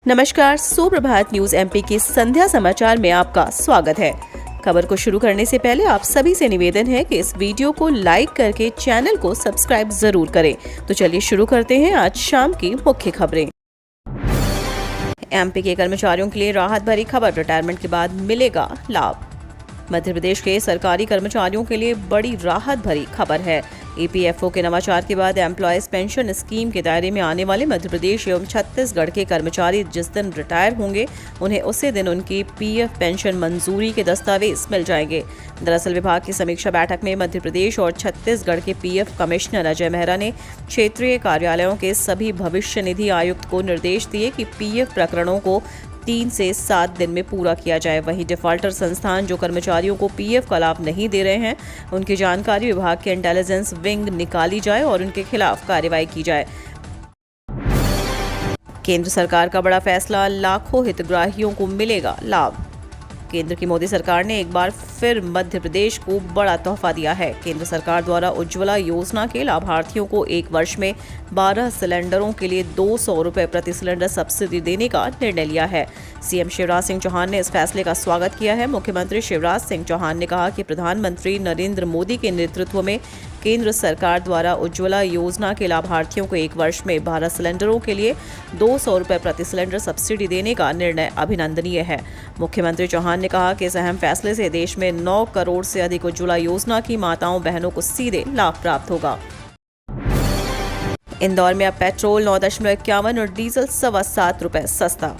नमस्कार, सुप्रभात news MP के संध्या समाचार में आपका स्वागत है। खबर को शुरू करने से पहले आप सभी से निवेदन है कि इस वीडियो को लाइक करके चैनल को सब्सक्राइब जरूर करें। तो चलिए शुरू करते हैं आज शाम की मुख्य खबरें। एमपी के कर्मचारियों के लिए राहत भरी खबर, रिटायरमेंट के बाद मिलेगा लाभ। मध्य प्रदेश के सरकारी कर्मचारियों के लिए बड़ी राहत भरी खबर है। ईपीएफओ के नवाचार के बाद एम्प्लॉयज पेंशन स्कीम के दायरे में आने वाले मध्य प्रदेश एवं छत्तीसगढ़ के कर्मचारी जिस दिन रिटायर होंगे उन्हें उसी दिन उनकी पीएफ पेंशन मंजूरी के दस्तावेज मिल जाएंगे। दरअसल विभाग की समीक्षा बैठक में मध्य प्रदेश और छत्तीसगढ़ के पीएफ कमिश्नर अजय मेहरा ने क्षेत्रीय कार्यालयों के सभी भविष्य निधि आयुक्त को निर्देश दिए कि पीएफ प्रकरणों को 3 से 7 दिन में पूरा किया जाए। वहीं डिफॉल्टर संस्थान जो कर्मचारियों को पीएफ का लाभ नहीं दे रहे हैं उनकी जानकारी विभाग के इंटेलिजेंस विंग निकाली जाए और उनके खिलाफ कार्रवाई की जाए। केंद्र सरकार का बड़ा फैसला, लाखों हितग्राहियों को मिलेगा लाभ। केंद्र की मोदी सरकार ने एक बार फिर मध्य प्रदेश को बड़ा तोहफा दिया है। केंद्र सरकार द्वारा उज्ज्वला योजना के लाभार्थियों को एक वर्ष में 12 सिलेंडरों के लिए 200 रुपये प्रति सिलेंडर सब्सिडी देने का निर्णय लिया है। सीएम शिवराज सिंह चौहान ने इस फैसले का स्वागत किया है। मुख्यमंत्री शिवराज सिंह चौहान ने कहा कि प्रधानमंत्री नरेंद्र मोदी के नेतृत्व में केंद्र सरकार द्वारा उज्ज्वला योजना के लाभार्थियों को एक वर्ष में 12 सिलेंडरों के लिए 200 रुपये प्रति सिलेंडर सब्सिडी देने का निर्णय अभिनंदनीय है। मुख्यमंत्री चौहान ने कहा कि इस अहम फैसले से देश में 9 करोड़ से अधिक उज्ज्वला योजना की माताओं बहनों को सीधे लाभ प्राप्त होगा। इंदौर में अब पेट्रोल 9.51 और डीजल 7.25 रुपये सस्ता।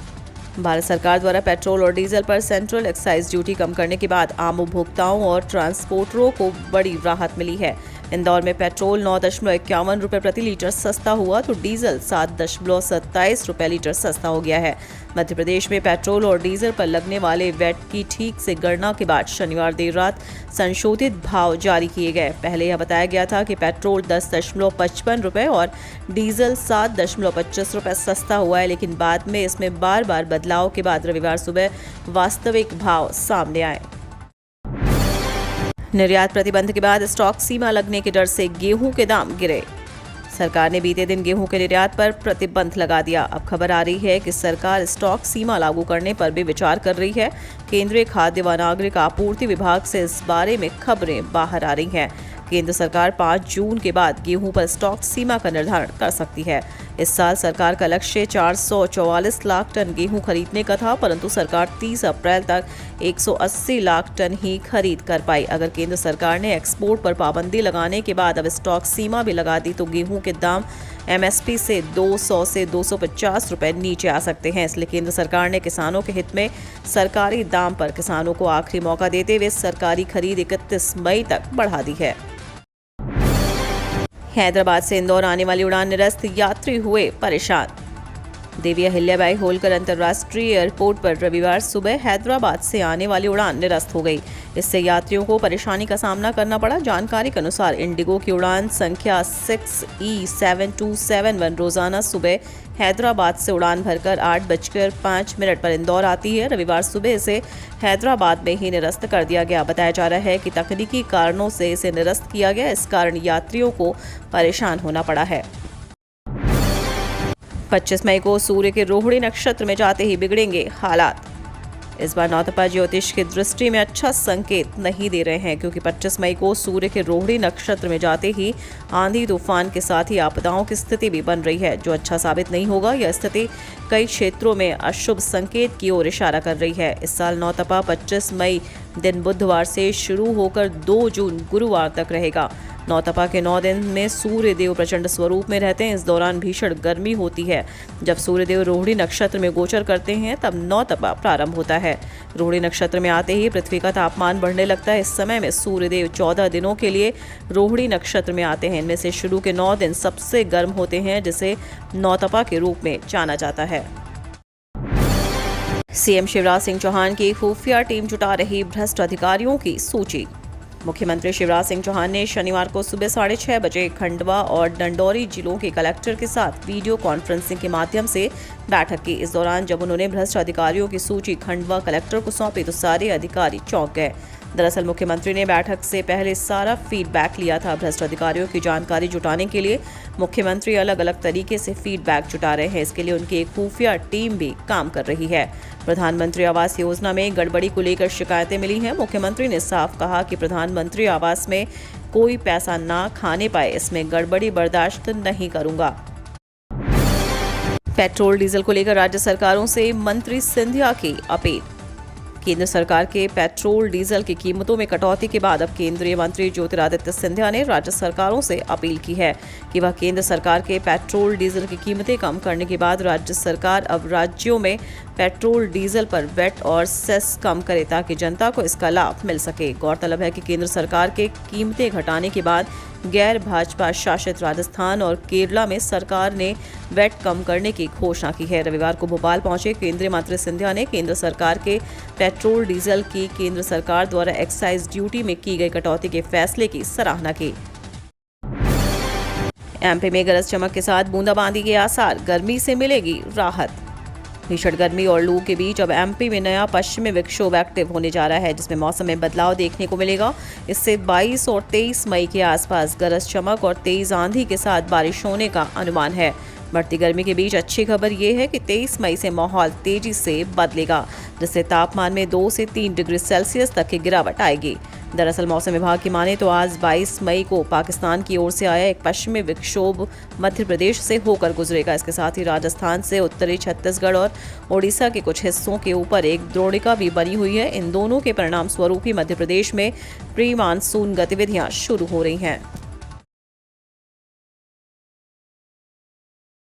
भारत सरकार द्वारा पेट्रोल और डीजल पर सेंट्रल एक्साइज ड्यूटी कम करने के बाद आम उपभोक्ताओं और ट्रांसपोर्टरों को बड़ी राहत मिली है। इंदौर में पेट्रोल 9.51 रुपये प्रति लीटर सस्ता हुआ तो डीजल 7.27 रुपये लीटर सस्ता हो गया है। मध्य प्रदेश में पेट्रोल और डीजल पर लगने वाले वैट की ठीक से गणना के बाद शनिवार देर रात संशोधित भाव जारी किए गए। पहले यह बताया गया था कि पेट्रोल 10.55 रुपये और डीजल 7.25 रुपये सस्ता हुआ है, लेकिन बाद में इसमें बार बार बदलाव के बाद रविवार सुबह वास्तविक भाव सामने आए। निर्यात प्रतिबंध के बाद स्टॉक सीमा लगने के डर से गेहूं के दाम गिरे। सरकार ने बीते दिन गेहूं के निर्यात पर प्रतिबंध लगा दिया। अब खबर आ रही है कि सरकार स्टॉक सीमा लागू करने पर भी विचार कर रही है। केंद्रीय खाद्य व नागरिक आपूर्ति विभाग से इस बारे में खबरें बाहर आ रही हैं। केंद्र सरकार 5 जून के बाद गेहूं पर स्टॉक सीमा का निर्धारण कर सकती है। इस साल सरकार का लक्ष्य 444 लाख टन गेहूं खरीदने का था, परंतु सरकार 30 अप्रैल तक 180 लाख टन ही खरीद कर पाई। अगर केंद्र सरकार ने एक्सपोर्ट पर पाबंदी लगाने के बाद अब स्टॉक सीमा भी लगा दी तो गेहूं के दाम एमएसपी से 200 से 250 रुपए नीचे आ सकते हैं। इसलिए केंद्र सरकार ने किसानों के हित में सरकारी दाम पर किसानों को आखिरी मौका देते हुए सरकारी खरीद 31 मई तक बढ़ा दी है। हैदराबाद से इंदौर आने वाली उड़ान निरस्त, यात्री हुए परेशान। देवी अहिल्याबाई होलकर अंतर्राष्ट्रीय एयरपोर्ट पर रविवार सुबह हैदराबाद से आने वाली उड़ान निरस्त हो गई। इससे यात्रियों को परेशानी का सामना करना पड़ा। जानकारी के अनुसार इंडिगो की उड़ान संख्या 6E7271 रोजाना सुबह हैदराबाद से उड़ान भरकर 8:05 पर इंदौर आती है। रविवार सुबह इसे हैदराबाद में ही निरस्त कर दिया गया। बताया जा रहा है कि तकनीकी कारणों से इसे निरस्त किया गया। इस कारण यात्रियों को परेशान होना पड़ा है। 25 मई को सूर्य के रोहिणी नक्षत्र में जाते ही बिगड़ेंगे हालात। इस बार नौतपा ज्योतिष की दृष्टि में अच्छा संकेत नहीं दे रहे हैं, क्योंकि 25 मई को सूर्य के रोहिणी नक्षत्र में जाते ही आंधी तूफान के साथ ही आपदाओं की स्थिति भी बन रही है, जो अच्छा साबित नहीं होगा। यह स्थिति कई क्षेत्रों में अशुभ संकेत की ओर इशारा कर रही है। इस साल नौतपा 25 मई दिन बुधवार से शुरू होकर 2 जून गुरुवार तक रहेगा। नौतपा के 9 दिन में सूर्यदेव प्रचंड स्वरूप में रहते हैं। इस दौरान भीषण गर्मी होती है। जब सूर्यदेव रोहिणी नक्षत्र में गोचर करते हैं तब नौतपा प्रारंभ होता है। रोहिणी नक्षत्र में आते ही पृथ्वी का तापमान बढ़ने लगता है। इस समय में सूर्यदेव 14 दिनों के लिए रोहिणी नक्षत्र में आते हैं। इनमें से शुरू के 9 दिन सबसे गर्म होते हैं, जिसे नौतपा के रूप में जाना जाता है। सीएम शिवराज सिंह चौहान की खुफिया टीम जुटा रही भ्रष्ट अधिकारियों की सूची। मुख्यमंत्री शिवराज सिंह चौहान ने शनिवार को सुबह 6:30 बजे खंडवा और डंडौरी जिलों के कलेक्टर के साथ वीडियो कॉन्फ्रेंसिंग के माध्यम से बैठक की। इस दौरान जब उन्होंने भ्रष्ट अधिकारियों की सूची खंडवा कलेक्टर को सौंपी तो सारे अधिकारी चौंक गए। दरअसल मुख्यमंत्री ने बैठक से पहले सारा फीडबैक लिया था। भ्रष्ट अधिकारियों की जानकारी जुटाने के लिए मुख्यमंत्री अलग अलग तरीके से फीडबैक जुटा रहे हैं। इसके लिए उनकी एक खुफिया टीम भी काम कर रही है। प्रधानमंत्री आवास योजना में गड़बड़ी को लेकर शिकायतें मिली हैं। मुख्यमंत्री ने साफ कहा कि प्रधानमंत्री आवास में कोई पैसा ना खाने पाए, इसमें गड़बड़ी बर्दाश्त नहीं करूंगा। पेट्रोल डीजल को लेकर राज्य सरकारों से मंत्री सिंधिया की अपील। केंद्र सरकार के पेट्रोल डीजल की कीमतों में कटौती के बाद अब केंद्रीय मंत्री ज्योतिरादित्य सिंधिया ने राज्य सरकारों से अपील की है कि वह केंद्र सरकार के पेट्रोल डीजल की कीमतें कम करने के बाद राज्य सरकार अब राज्यों में पेट्रोल डीजल पर वैट और सेस कम करे ताकि जनता को इसका लाभ मिल सके। गौरतलब है कि केंद्र सरकार के कीमतें घटाने के बाद गैर भाजपा शासित राजस्थान और केरला में सरकार ने वैट कम करने की घोषणा की है। रविवार को भोपाल पहुंचे केंद्रीय मंत्री सिंधिया ने केंद्र सरकार के पेट्रोल डीजल की केंद्र सरकार द्वारा एक्साइज ड्यूटी में की गई कटौती के फैसले की सराहना की। एमपी में गरज चमक के साथ बूंदाबांदी के आसार, गर्मी से मिलेगी राहत। भीषण गर्मी और लू के बीच अब एमपी में नया पश्चिमी विक्षोभ एक्टिव होने जा रहा है, जिसमें मौसम में बदलाव देखने को मिलेगा। इससे 22 और 23 मई के आसपास गरज चमक और तेज आंधी के साथ बारिश होने का अनुमान है। बढ़ती गर्मी के बीच अच्छी खबर यह है कि 23 मई से माहौल तेजी से बदलेगा, जिससे तापमान में 2 से 3 डिग्री सेल्सियस तक की गिरावट आएगी। दरअसल मौसम विभाग की माने तो आज 22 मई को पाकिस्तान की ओर से आया एक पश्चिमी विक्षोभ मध्य प्रदेश से होकर गुजरेगा। इसके साथ ही राजस्थान से उत्तरी छत्तीसगढ़ और ओडिशा के कुछ हिस्सों के ऊपर एक द्रोणिका भी बनी हुई है। इन दोनों के परिणाम स्वरूप ही मध्य प्रदेश में प्री मानसून गतिविधियां शुरू हो रही हैं।